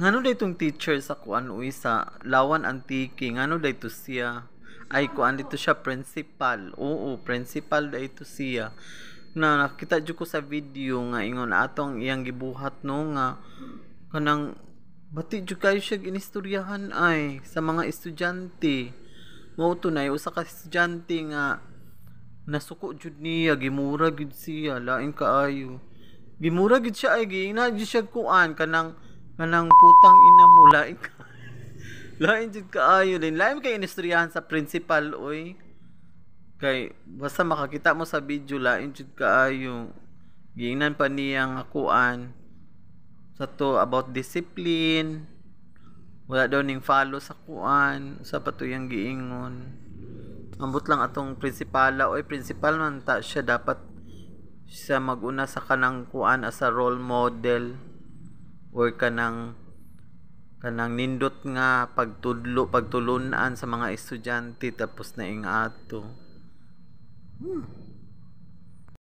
Ngano daytong teacher sa kuan uy sa Lawan Antique, ngano dayto siya? Ay kuan dito siya principal. Oo, principal dayto siya. Na nakita jud ko sa video nga ingon atong iyang gibuhat no nga kanang bati jud kayo siya ginistoryahan ay sa mga estudyante. Mao tunay usa ka estudyante nga nasuko jud niya, gimura gid siya, lain kaayo. Gimura gid siya ay gina gid siya kuan kanang putang ina mo lain ka. Lain jud kaayo din. Lain kay inistoryahan sa principal oy. Kay basta makakita mo sa video lain jud kaayo. Giingnan pa niya nga kuan sa to about discipline. Wala daw ning follow sa kuan, sa patuyang giingon. Ambot lang atong prinsipala oy principal man ta siya dapat siya maguna sa kanang kuan as a role model or kanang nindot nga pagtulunan sa mga estudyante tapos na ing ato.